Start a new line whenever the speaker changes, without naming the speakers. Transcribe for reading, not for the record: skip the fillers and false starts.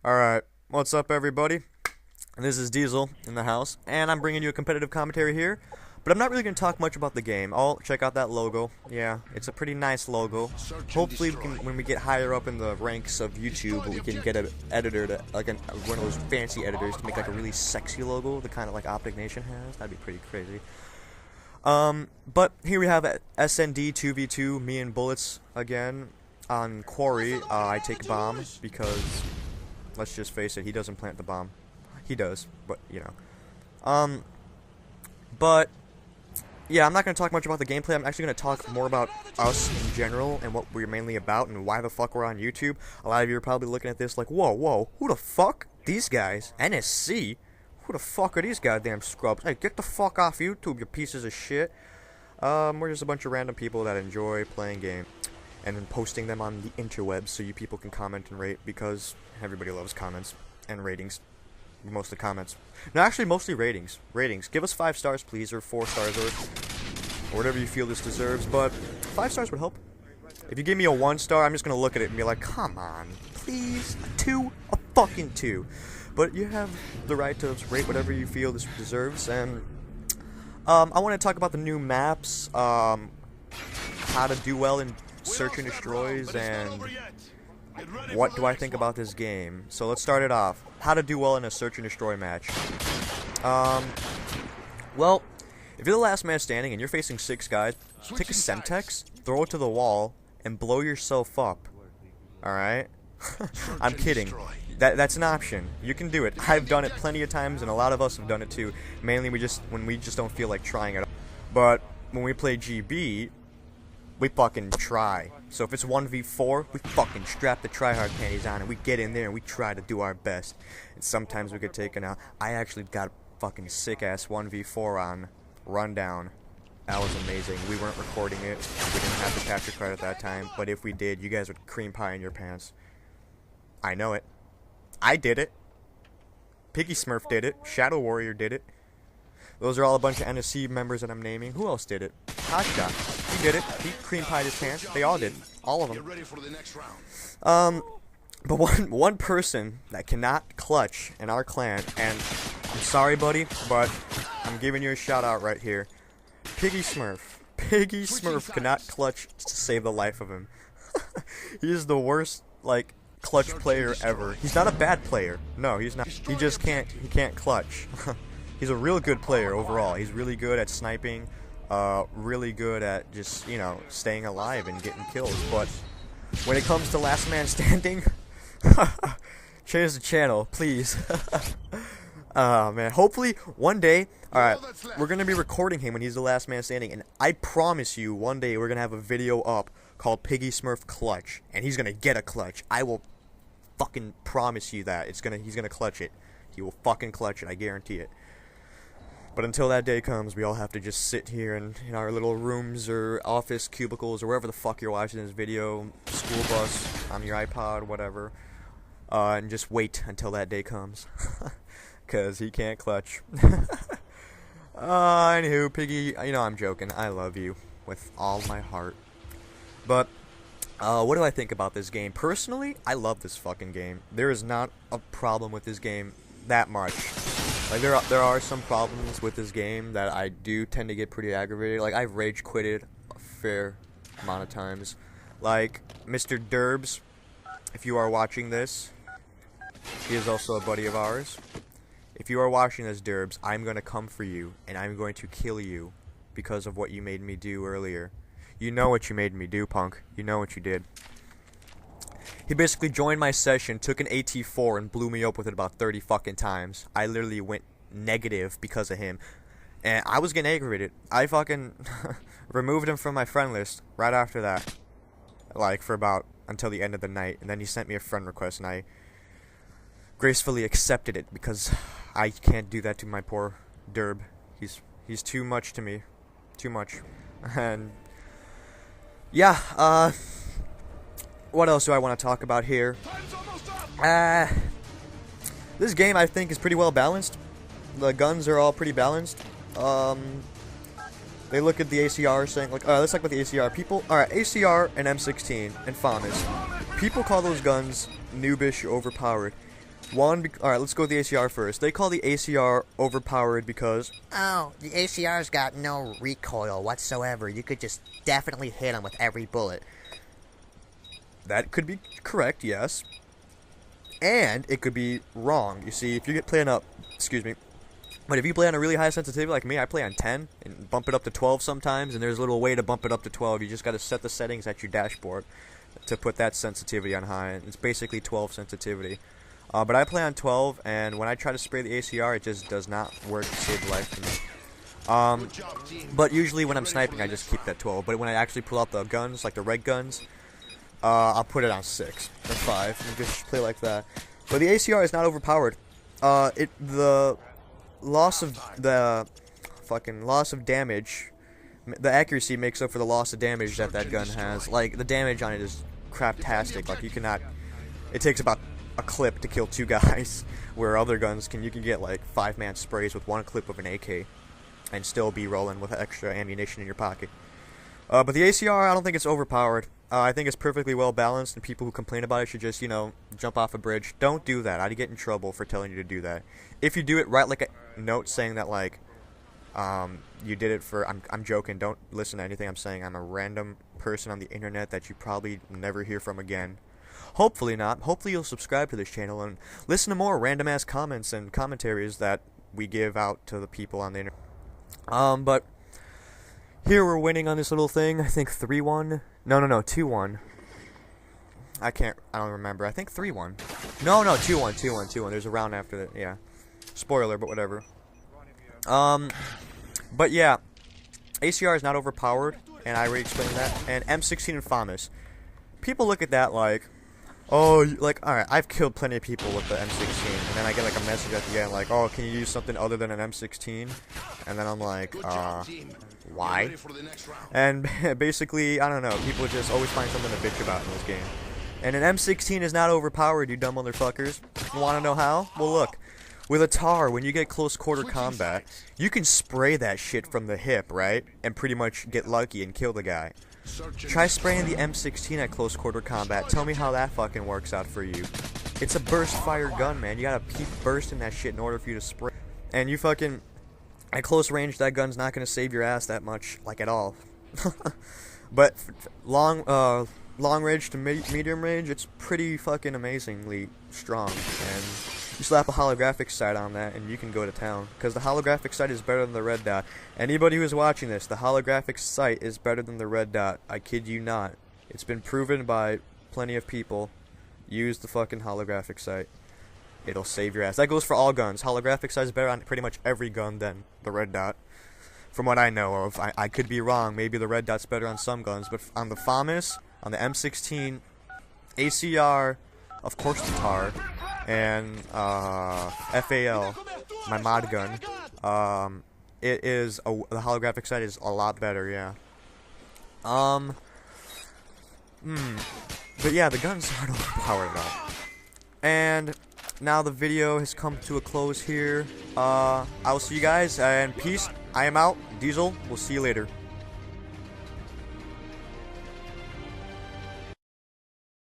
Alright, what's up everybody? This is Diesel in the house, and I'm bringing you a competitive commentary here, but I'm not really going to talk much about the game. Check out that logo. Yeah, it's a pretty nice logo. Hopefully when we get higher up in the ranks of YouTube, we can get an editor, to, one of those fancy editors, to make like a really sexy logo, the kind of like Optic Nation has. That'd be pretty crazy. But here we have S&D 2v2, me and Bullets again. On Quarry, I take bomb because, let's just face it, he doesn't plant the bomb. He does, but, you know. But, yeah, I'm not going to talk much about the gameplay. I'm actually going to talk more about us in general and what we're mainly about and why the fuck we're on YouTube. A lot of you are probably looking at this like, whoa, who the fuck? These guys? NSC? Who the fuck are these goddamn scrubs? Hey, get the fuck off YouTube, you pieces of shit. We're just a bunch of random people that enjoy playing games and then posting them on the interwebs so you people can comment and rate, because everybody loves comments and ratings. Most of the comments. No, actually, mostly ratings. Ratings. Give us 5 stars, please, or 4 stars, or whatever you feel this deserves, but 5 stars would help. If you give me a 1 star, I'm just going to look at it and be like, come on, please, a 2, a fucking 2. But you have the right to rate whatever you feel this deserves, and I want to talk about the new maps, how to do well in Search and Destroys, and what do I think about this game. So let's start it off. How to do well in a Search and Destroy match. Well, if you're the last man standing and you're facing 6 guys, take a Semtex, throw it to the wall, and blow yourself up. Alright? I'm kidding. That's an option. You can do it. I've done it plenty of times, and a lot of us have done it too. Mainly when we just don't feel like trying it. But when we play GB, we fucking try. So if it's 1v4, we fucking strap the tryhard panties on and we get in there and we try to do our best. And sometimes we get taken out. I actually got a fucking sick-ass 1v4 on Rundown. That was amazing. We weren't recording it. We didn't have the capture card at that time. But if we did, you guys would cream pie in your pants. I know it. I did it. Piggy Smurf did it. Shadow Warrior did it. Those are all a bunch of NSC members that I'm naming. Who else did it? Hotshot. He did it. He cream pied his pants. They all did. All of them. But one person that cannot clutch in our clan, and I'm sorry, buddy, but I'm giving you a shout out right here. Piggy Smurf. Piggy Smurf cannot clutch to save the life of him. He is the worst, like, clutch player ever. He's not a bad player. No, he's not. He just can't. He can't clutch. He's a real good player overall. He's really good at sniping, really good at just, you know, staying alive and getting kills. But when it comes to last man standing, change the channel, please. Oh, man. Hopefully, one day, alright, we're going to be recording him when he's the last man standing. And I promise you, one day we're going to have a video up called Piggy Smurf Clutch. And he's going to get a clutch. I will fucking promise you that. He's going to clutch it. He will fucking clutch it. I guarantee it. But until that day comes, we all have to just sit here in our little rooms or office cubicles or wherever the fuck you're watching this video, school bus, on your iPod, whatever, and just wait until that day comes. Because he can't clutch. Anywho, Piggy, you know I'm joking. I love you with all my heart. But, what do I think about this game? Personally, I love this fucking game. There is not a problem with this game that much. Like, there are some problems with this game that I do tend to get pretty aggravated. Like, I've rage quitted a fair amount of times. Like, Mr. Derbs, if you are watching this, he is also a buddy of ours. If you are watching this, Derbs, I'm going to come for you, and I'm going to kill you because of what you made me do earlier. You know what you made me do, punk. You know what you did. He basically joined my session, took an AT4, and blew me up with it about 30 fucking times. I literally went negative because of him. And I was getting aggravated. I fucking removed him from my friend list right after that. Like, for about until the end of the night. And then he sent me a friend request, and I gracefully accepted it because I can't do that to my poor Derb. He's too much to me. Too much. And yeah, what else do I want to talk about here? This game, I think, is pretty well balanced. The guns are all pretty balanced. They look at the ACR saying, like, let's talk about the ACR. People, alright, ACR and M16 and FAMAS. People call those guns noobish, overpowered. Alright, let's go with the ACR first. They call the ACR overpowered because,
oh, the ACR's got no recoil whatsoever. You could just definitely hit them with every bullet.
that could be correct, yes. And it could be wrong. You see, if you get playing up, excuse me, but if you play on a really high sensitivity like me, I play on 10 and bump it up to 12 sometimes, and there's a little way to bump it up to 12. You just got to set the settings at your dashboard to put that sensitivity on high. It's basically 12 sensitivity. But I play on 12, and when I try to spray the ACR, it just does not work to save life for me. But usually when I'm sniping, I just keep that 12. But when I actually pull out the guns, like the red guns, I'll put it on 6 or 5 and just play like that. But the ACR is not overpowered. The loss of damage, the accuracy makes up for the loss of damage that gun has. Like, the damage on it is craptastic. Like, you cannot, it takes about a clip to kill 2 guys, where other guns you can get like 5-man sprays with 1 clip of an AK and still be rolling with extra ammunition in your pocket. But the ACR, I don't think it's overpowered. I think it's perfectly well balanced, and people who complain about it should just, jump off a bridge. Don't do that. I'd get in trouble for telling you to do that. If you do it, write like a note saying that, like, you did it for, I'm joking, don't listen to anything I'm saying. I'm a random person on the internet that you probably never hear from again. Hopefully not. Hopefully you'll subscribe to this channel and listen to more random ass comments and commentaries that we give out to the people on the internet. But here we're winning on this little thing. I think 3-1. No, 2-1. I don't remember. I think 3-1. No, 2-1. There's a round after that. Yeah. Spoiler, but whatever. But yeah, ACR is not overpowered, and I already explained that. And M16 and FAMAS. People look at that like, oh, like, alright, I've killed plenty of people with the M16, and then I get like a message at the end like, oh, can you use something other than an M16? And then I'm like, why? And basically, I don't know, people just always find something to bitch about in this game. And an M16 is not overpowered, you dumb motherfuckers. Want to know how? Well, look. With a TAR, when you get close quarter combat, you can spray that shit from the hip, right? And pretty much get lucky and kill the guy. Try spraying the M16 at close quarter combat. Tell me how that fucking works out for you. It's a burst fire gun, man. You gotta keep bursting that shit in order for you to spray. And you fucking, at close range, that gun's not gonna save your ass that much, like at all. But long range to medium range, it's pretty fucking amazingly strong. And you slap a holographic sight on that, and you can go to town. Because the holographic sight is better than the red dot. Anybody who's watching this, the holographic sight is better than the red dot. I kid you not. It's been proven by plenty of people. Use the fucking holographic sight. It'll save your ass. That goes for all guns. Holographic sight is better on pretty much every gun than the red dot. From what I know of. I could be wrong. Maybe the red dot's better on some guns. But on the FAMAS, on the M16, ACR, of course the TAR, and FAL, my mod gun, the holographic sight is a lot better, yeah. But yeah, the guns aren't overpowered at all. And now the video has come to a close here. I will see you guys, and peace. I am out. Diesel, we'll see you later.